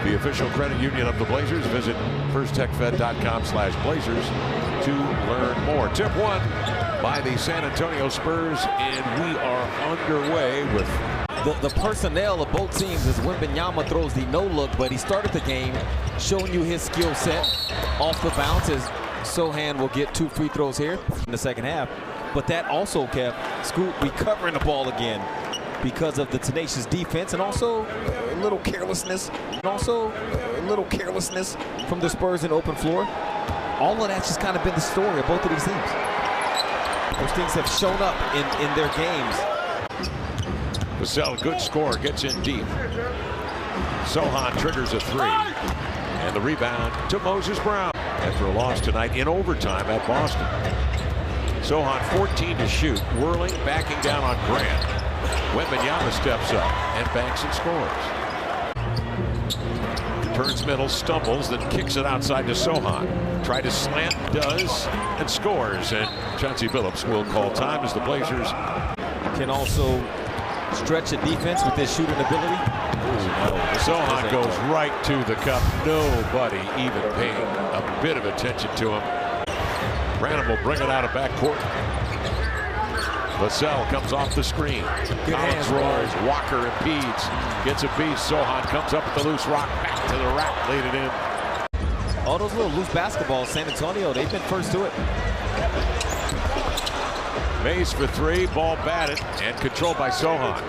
the official credit union of the Blazers. Visit firsttechfed.com/blazers to learn more. Tip 1 by the San Antonio Spurs, and we are underway with the personnel of both teams. As Wembanyama throws the no-look, but he started the game showing you his skill set off the bounce, as Sochan will get 2 free throws here in the second half. But that also kept Scoot recovering the ball again because of the tenacious defense, and also a little carelessness, from the Spurs in open floor. All of that's just kind of been the story of both of these teams. Those things have shown up in their games. Vassell, good score, gets in deep. Sochan triggers a 3. And the rebound to Moses Brown after a loss tonight in overtime at Boston. Sochan 14 to shoot, whirling, backing down on Grant. Wembanyama steps up and banks and scores. Turns middle, stumbles, then kicks it outside to Sochan. Tried to slant, does, and scores. And Chauncey Billups will call time as the Blazers can also stretch a defense with his shooting ability. Sochan goes right to the cup. Nobody even paying a bit of attention to him. Branham will bring it out of backcourt. Vassell comes off the screen. Collins rolls. Walker impedes. Gets a piece. Sochan comes up with the loose rock. Back to the rack. Laid it in. All those little loose basketballs, San Antonio, they've been first to it. Mays for 3. Ball batted and controlled by Sochan.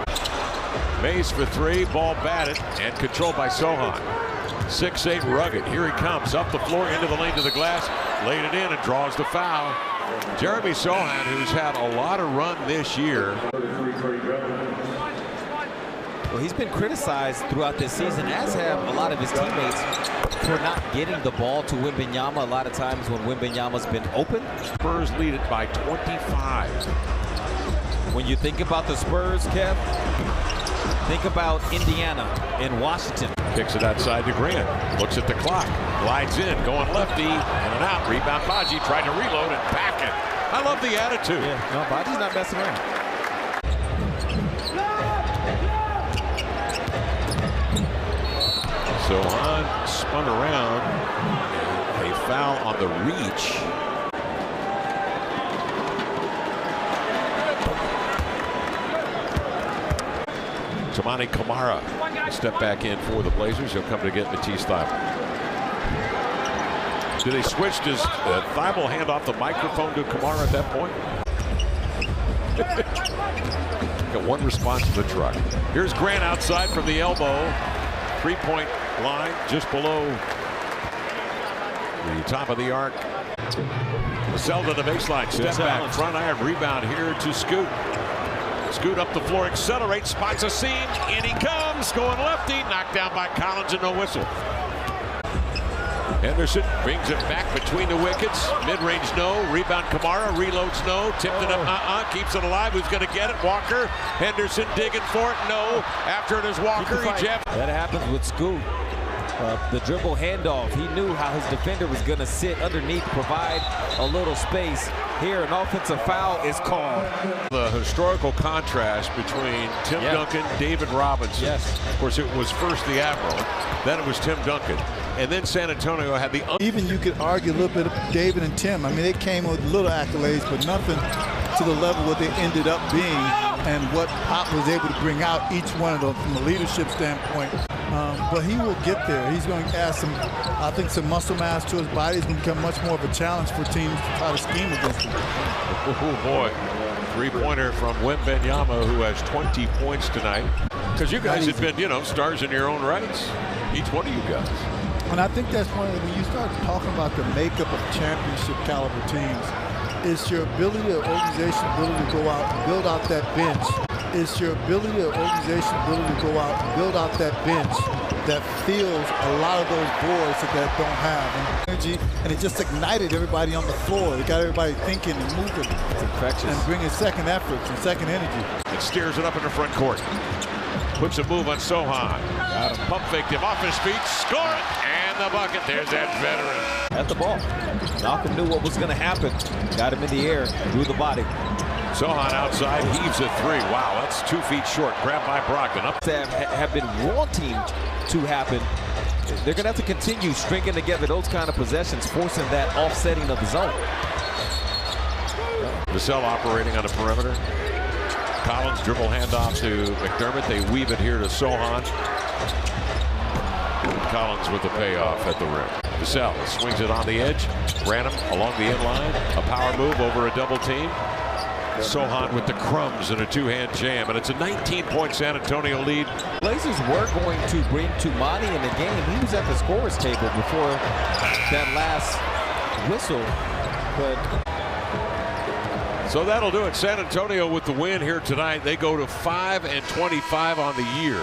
Mays for 3. Ball batted and controlled by Sochan. 6'8" rugged. Here he comes up the floor into the lane to the glass. Laid it in and draws the foul. Jeremysochan, who's had a lot of run this year. Well, he's been criticized throughout this season, as have a lot of his teammates, for not getting the ball to Wembanyama a lot of times when Wembanyama's been open. Spurs lead it by 25. When you think about the Spurs, Kev, think about Indiana and Washington. Kicks it outside to Grant. Looks at the clock. Glides in, going lefty, in and out. Rebound Baji, tried to reload and back it. I love the attitude. Yeah, no, Baji's not messing around. Sochan spun around. A foul on the reach. Toumani Camara step back in for the Blazers. He'll come to get Matisse Thybulle. Do they switch? Does Thybulle hand off the microphone to Camara at that point? Got one response to the truck. Here's Grant outside from the elbow. 3-point line just below the top of the arc. Vassell to the baseline. Step back, front iron, rebound here to Scoot. Scoot up the floor, accelerates, spots a seam, in he comes, going lefty, knocked down by Collins and no whistle. Henderson brings it back between the wickets. Mid-range, no. Rebound, Camara. Reloads, no. Tipped it up, keeps it alive. Who's going to get it? Walker. Henderson digging for it, no. After it is Walker. That happens with Scoot. The dribble handoff. He knew how his defender was going to sit underneath, provide a little space. Here, an offensive foul is called. The historical contrast between Tim Duncan, David Robinson. Yes. Of course, it was first the Admiral, then it was Tim Duncan, and then San Antonio had the... Even you could argue a little bit of David and Tim. I mean, they came with little accolades, but nothing to the level what they ended up being and what Pop was able to bring out each one of them from a leadership standpoint. But he will get there. He's going to add some, I think, some muscle mass to his body. It's going to become much more of a challenge for teams to try to scheme against him. Oh, boy. Three-pointer from Wembanyama, who has 20 points tonight. Because you guys have been, you know, stars in your own rights. Each one of you guys. And I think that's one of the, when you start talking about the makeup of championship caliber teams, it's your ability or organization ability to go out and build out that bench. It's your ability or organization ability to go out and build out that bench that fills a lot of those voids that don't have energy, and it just ignited everybody on the floor. It got everybody thinking and moving. It's infectious. And bringing second efforts and second energy. And steers it up in the front court. Puts a move on Sochan. Got him, pump faked him off his feet, score it, and the bucket. There's that veteran. At the ball. Malcolm knew what was going to happen. Got him in the air, through the body. Sochan outside, heaves a 3. Wow, that's 2 feet short. Grabbed by Brogdon. Up. Have been wanting to happen they're going to have to continue stringing together those kind of possessions, forcing that offsetting of the zone. Vassell operating on the perimeter. Collins dribble handoff to McDermott. They weave it here to Sochan. Collins with the payoff at the rim. Vassell swings it on the edge. Branham along the inline. A power move over a double team. Sochan with the crumbs and a two-hand jam, and it's a 19-point San Antonio lead. Blazers were going to bring Tumani in the game. He was at the scorer's table before that last whistle, but so that'll do it. San Antonio with the win here tonight. They go to 5-25 on the year,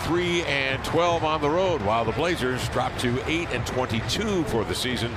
3-12 on the road, while the Blazers drop to 8-22 for the season.